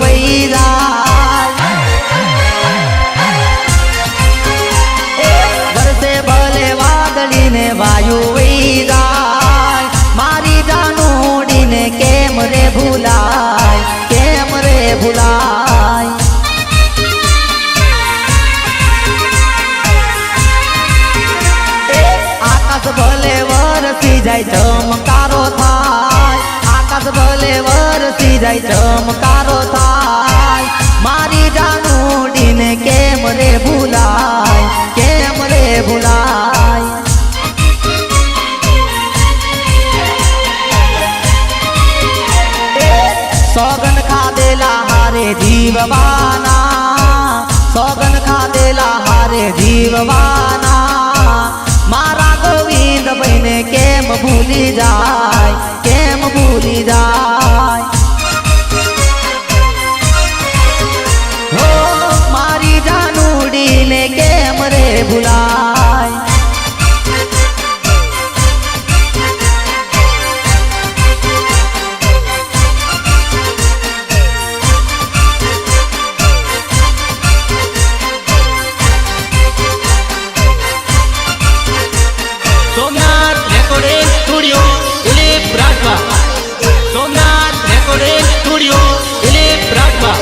वही जाय वरसे भले वादळी ने वायु वही जाय मारी जानूडी ने केम रे भूलाय केम रे भूलाय आकाश भले वरसी जाय चमकारो थाय आकाश भले वरसी जाय चमकारो थाय मारी जानूडी ने केम रे भूलाय केम रे भूलाय सौगन खादेला हारे जीववाना सौगन खादेला हारे जीववाना मारा गोविंद बहने केम भूली जाय केम भूली जाय हो मारी जानूडी ने केम रे भूलाय Somnath recording studio Dilip Rathwa Somnath recording studio Dilip Rathwa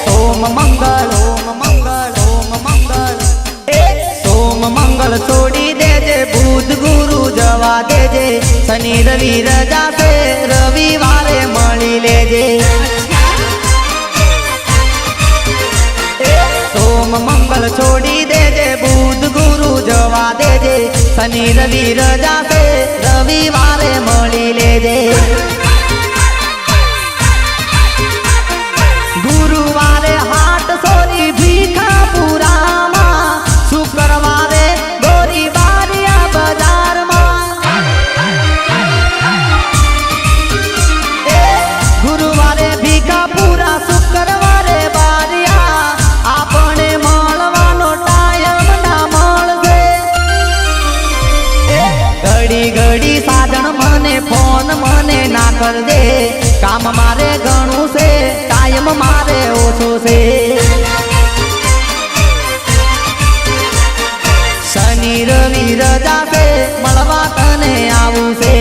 सोम मंगल ओम मंगल ओम मंगल सोम मंगल छोड़ी दे जे बुध गुरु जवा दे जे शनि रवि रजा से रविवारे मળી लेजे सोम मंगल छोड़ी दे जे बुध गुरु जवा दे जे शनि रवि रजा से रविवारे मળી लेजे गुरुवारे हाट सोरी भीखापुरा मां शुक्रवारे गोरी बारिया बाजार मां गुरुवारे भीखापुरा शुक्रवारे बारिया आपणे મળવાનો ટાઈમ ના મળશે ઘડી ઘડી સાજણ મને ફોન મને ના કરજે કામ મારે ઘણું છે टाइम मारे ओछो से शनि रवि रजा से मळवा तने आवू से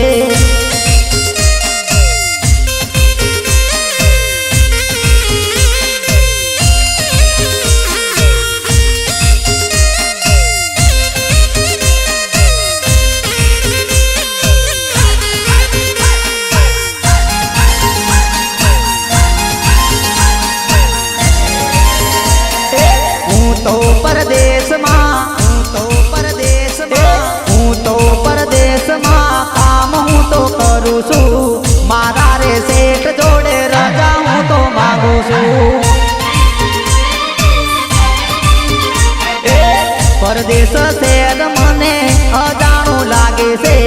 तो परदेश मां काम हूँ तो करू छू मारा रे सेठ जोड़े रजा हूँ तो मांगू छू परदेश शहर मने अजाणू लागे से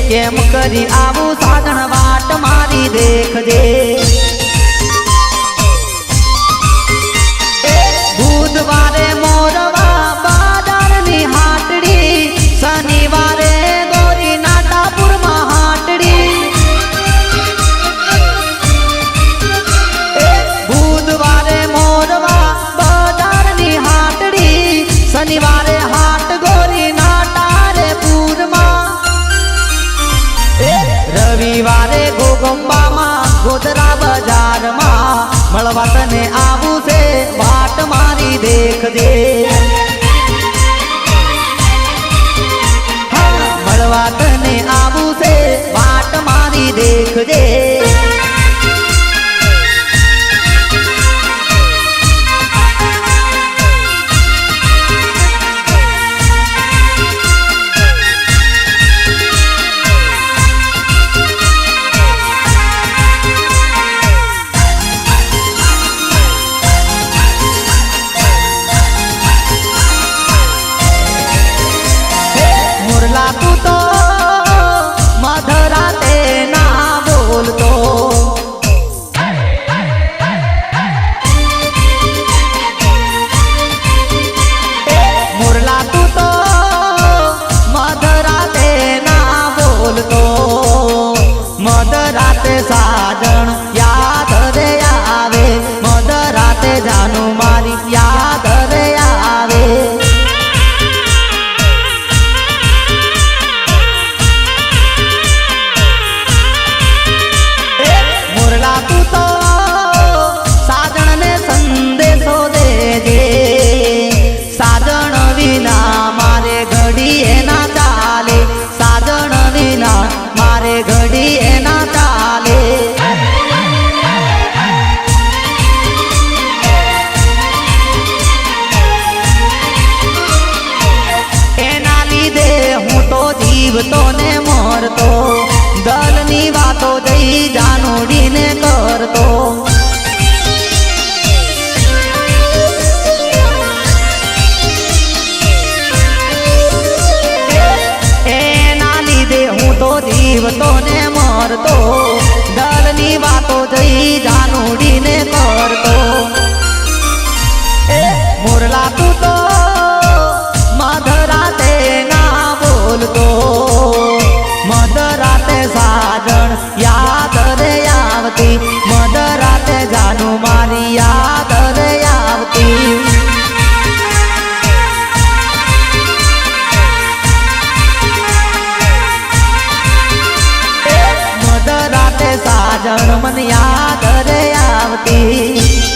केम करी आवू साधन वाट मारी देखजे बुधवारे मोरवा बाजार नी हाटड़ी शनिवारे गोरी नाटापुर में हाटड़ी बुधवारे मोरवा बाजार नी हाटड़ी शनिवारे हाट गोरी नाटारेपुर में रविवारे गोगंबा में गोधरा बाजार में મળવા તને આવું છે વાટ મારી देखजे મળવા તને આવું છે વાટ મારી देखजे तू तो मधुरा ते ना बोलतो પછી એના ચાલે એના લીધે હું તો જીવતો ને મરતો દલની વાતો જઈ જાનુડીને કરતો જીવતો ને મરતો દલની વાતો જઈ જાનુડીને કરતો મોરલા તું તો મધરાતે ના બોલતો મધરાતે સાજણ યાદ રે આવતી મધરાતે જાનુ મારી યાદ રે આવતી સાજણ મને યાદ રે આવતી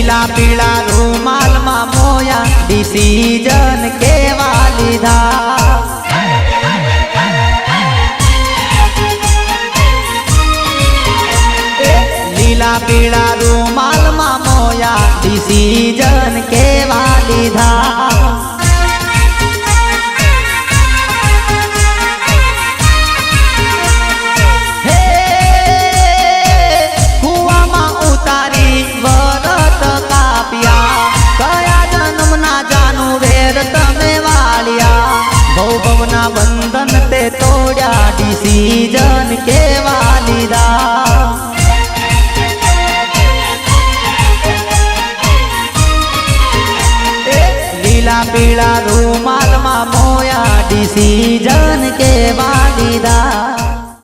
લીલા પીળા રૂમાલમાં મોયા ડિસિઝન કેવા લીધા લીલા પીળા રૂમાલમાં મોયા ડિસિઝન કેવા લીધા ભવના બંધન તે તોડ્યા ડિસિઝન કેવા લીધા લીલા પીળા રૂમાલમાં મોયા ડિસિઝન કેવા